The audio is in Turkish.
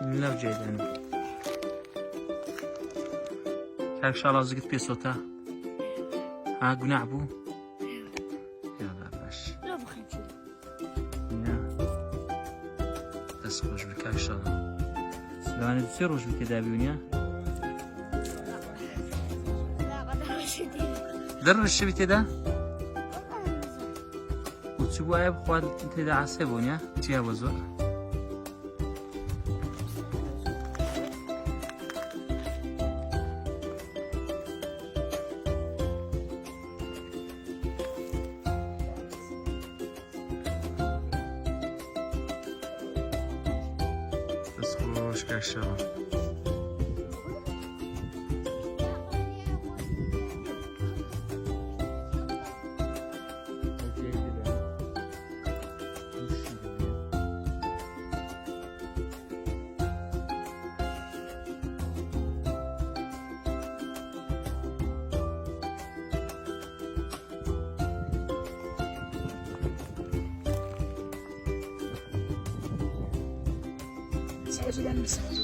Minler ceyden. Kayık şalazı git pesota. Ha günah bu. Ya da baş. لا بخير شو Ya. Nasıl hoş bir kayık şalazı. Yani bir hoş bir tedavi ya. لا غدا شديد در رشته بتدا وتسوى عيب خواد تدا عصبونيا تيا وزور بس خوش كاشرة سأجد المساء